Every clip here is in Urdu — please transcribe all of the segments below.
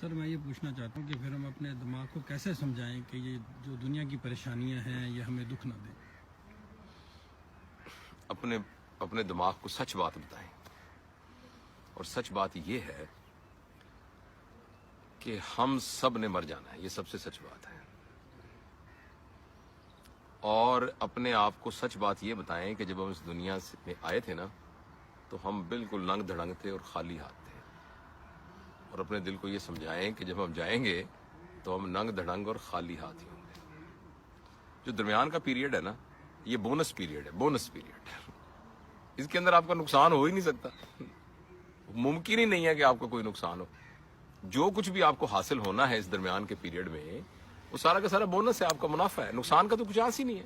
سر میں یہ پوچھنا چاہتا ہوں کہ پھر ہم اپنے دماغ کو کیسے سمجھائیں کہ یہ جو دنیا کی پریشانیاں ہیں یہ ہمیں دکھ نہ دیں؟ اپنے دماغ کو سچ بات بتائیں، اور سچ بات یہ ہے کہ ہم سب نے مر جانا ہے، یہ سب سے سچ بات ہے۔ اور اپنے آپ کو سچ بات یہ بتائیں کہ جب ہم اس دنیا میں آئے تھے نا تو ہم بالکل ننگ دھڑنگ تھے اور خالی ہاتھ تھے، اور اپنے دل کو یہ سمجھائیں کہ جب ہم جائیں گے تو ہم ننگ دھڑنگ اور خالی ہاتھ ہی ہوں گے۔ جو درمیان کا پیریڈ ہے نا، یہ بونس پیریڈ ہے، بونس پیریڈ۔ اس کے اندر آپ کا نقصان ہو ہی نہیں سکتا، ممکن ہی نہیں ہے کہ آپ کا کوئی نقصان ہو۔ جو کچھ بھی آپ کو حاصل ہونا ہے اس درمیان کے پیریڈ میں، وہ سارا کا سارا بونس ہے، آپ کا منافع ہے، نقصان کا تو کچھ آس ہی نہیں ہے،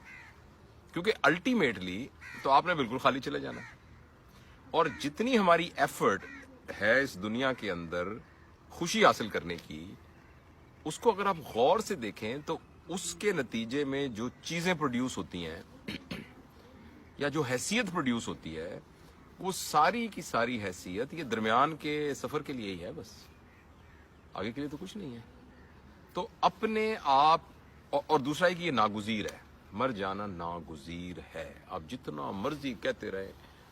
کیونکہ الٹیمیٹلی تو آپ نے بالکل خالی چلے جانا ہے۔ اور جتنی ہماری ایفرٹ ہے اس دنیا کے اندر خوشی حاصل کرنے کی، اس کو اگر آپ غور سے دیکھیں تو اس کے نتیجے میں جو چیزیں پروڈیوس ہوتی ہیں یا جو حیثیت پروڈیوس ہوتی ہے، وہ ساری کی ساری حیثیت یہ درمیان کے سفر کے لیے ہی ہے، بس آگے کے لیے تو کچھ نہیں ہے۔ تو اپنے آپ، اور دوسرا ہے کہ یہ ناگزیر ہے، مر جانا ناگزیر ہے۔ آپ جتنا مرضی کہتے رہے،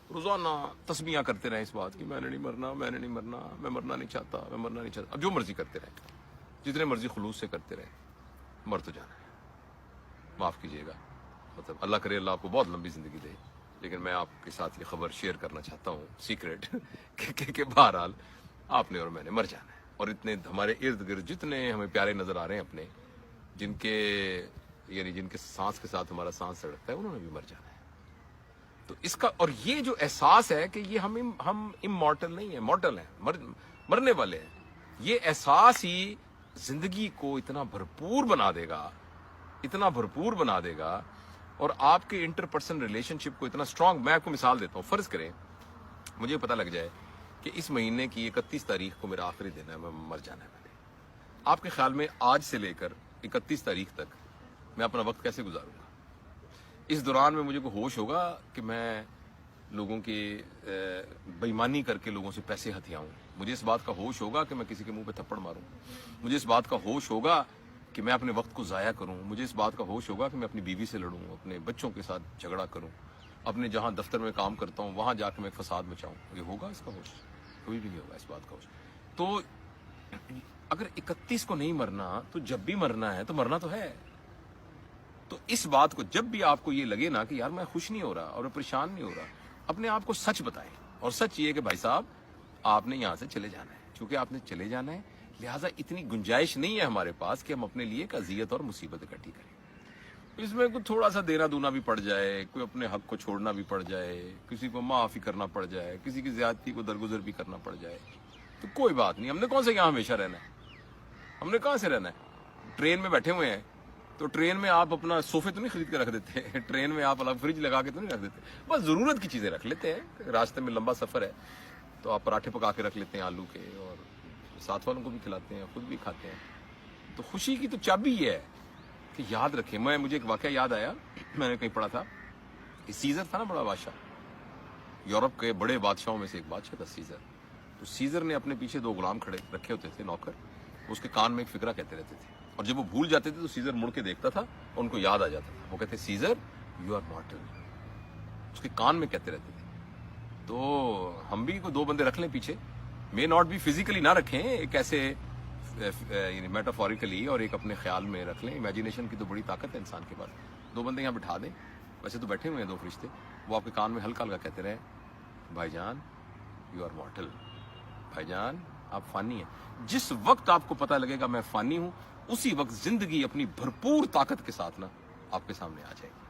روزانہ تسبیحاں کرتے رہے اس بات کی، میں نے نہیں مرنا، میں نے نہیں مرنا، میں مرنا نہیں چاہتا، میں مرنا نہیں چاہتا، اب جو مرضی کرتے رہے، جتنے مرضی خلوص سے کرتے رہے، مر تو جانا ہے۔ معاف کیجیے گا، مطلب اللہ کرے اللہ آپ کو بہت لمبی زندگی دے، لیکن میں آپ کے ساتھ یہ خبر شیئر کرنا چاہتا ہوں سیکرٹ کہ بہرحال آپ نے اور میں نے مر جانا ہے۔ اور اتنے ہمارے ارد گرد جتنے ہمیں پیارے نظر آ رہے ہیں اپنے، جن کے سانس کے ساتھ ہمارا سانس سڑکتا ہے، انہوں نے بھی مر جانا ہے۔ تو اس کا، اور یہ جو احساس ہے کہ یہ ہم امورٹل نہیں ہیں، مورٹل ہیں، مرنے والے ہیں، یہ احساس ہی زندگی کو اتنا بھرپور بنا دے گا، اتنا بھرپور بنا دے گا، اور آپ کے انٹر پرسنل ریلیشن شپ کو اتنا سٹرانگ۔ میں آپ کو مثال دیتا ہوں، فرض کریں مجھے پتہ لگ جائے کہ اس مہینے کی 31 تاریخ کو میرا آخری دن ہے، میں مر جانا ہے۔ میں نے، آپ کے خیال میں آج سے لے کر 31 تاریخ تک میں اپنا وقت کیسے گزاروں گا؟ اس دوران میں مجھے کوئی ہوش ہوگا کہ میں لوگوں کی بے ایمانی کر کے لوگوں سے پیسے ہتھیاؤں؟ مجھے اس بات کا ہوش ہوگا کہ میں کسی کے منہ پہ تھپڑ ماروں؟ مجھے اس بات کا ہوش ہوگا کہ میں اپنے وقت کو ضائع کروں؟ مجھے اس بات کا ہوش ہوگا کہ میں اپنی بیوی سے لڑوں، اپنے بچوں کے ساتھ جھگڑا کروں، اپنے جہاں دفتر میں کام کرتا ہوں وہاں جا کے میں فساد مچاؤں؟ یہ ہوگا اس کا ہوش؟ کوئی بھی نہیں ہوگا اس بات کا ہوش۔ تو اگر 31 کو نہیں مرنا تو جب بھی مرنا ہے تو مرنا تو ہے۔ تو اس بات کو، جب بھی آپ کو یہ لگے نا کہ یار میں خوش نہیں ہو رہا اور پریشان نہیں ہو رہا، اپنے آپ کو سچ بتائیں، اور سچ یہ کہ بھائی صاحب آپ نے یہاں سے چلے جانا ہے، چونکہ آپ نے چلے جانا ہے لہٰذا اتنی گنجائش نہیں ہے ہمارے پاس کہ ہم اپنے لیے ایک اذیت اور مصیبت اکٹھی کریں۔ اس میں کوئی تھوڑا سا دینا دونا بھی پڑ جائے، کوئی اپنے حق کو چھوڑنا بھی پڑ جائے، کسی کو معافی کرنا پڑ جائے، کسی کی زیادتی کو درگزر بھی کرنا پڑ جائے، تو کوئی بات نہیں۔ ہم نے کون سے یہاں ہمیشہ رہنا ہے؟ ہم نے کہاں سے رہنا ہے؟ ٹرین میں بیٹھے ہوئے ہیں تو ٹرین میں آپ اپنا صوفے تو نہیں خرید کے رکھ دیتے، ٹرین میں آپ الگ فریج لگا کے تو نہیں رکھ دیتے، بس ضرورت کی چیزیں رکھ لیتے ہیں۔ راستے میں لمبا سفر ہے تو آپ پراٹھے پکا کے رکھ لیتے ہیں آلو کے، اور ساتھ والوں کو بھی کھلاتے ہیں، خود بھی کھاتے ہیں۔ تو خوشی کی تو چابی یہ ہے کہ یاد رکھیں۔ مجھے ایک واقعہ یاد آیا، میں نے کہیں پڑھا تھا کہ سیزر تھا نا بڑا بادشاہ، یورپ کے بڑے بادشاہوں میں سے ایک بادشاہ تھا سیزر۔ تو سیزر نے اپنے پیچھے 2 غلام کھڑے رکھے ہوتے تھے، نوکر، اس کے کان میں ایک فقرہ کہتے رہتے تھے، اور جب وہ بھول جاتے تھے تو سیزر مڑ کے دیکھتا تھا اور ان کو یاد آ جاتا تھا۔ وہ کہتے سیزر یو آر مارٹل، اس کے کان میں کہتے رہتے تھے۔ تو ہم بھی کوئی 2 بندے رکھ لیں پیچھے، مے ناٹ بھی فزیکلی نہ رکھیں، ایک ایسے میٹافوریکلی، اور ایک اپنے خیال میں رکھ لیں۔ امیجینیشن کی تو بڑی طاقت ہے انسان کے پاس۔ 2 بندے یہاں بٹھا دیں، ویسے تو بیٹھے ہوئے ہیں 2 فرشتے، وہ آپ کے کان میں ہلکا ہلکا کہتے رہے بھائی جان یو آر مارٹل، بھائی جان آپ فانی ہیں۔ جس وقت آپ کو پتہ لگے گا میں فانی ہوں، اسی وقت زندگی اپنی بھرپور طاقت کے ساتھ نا آپ کے سامنے آ جائے گی۔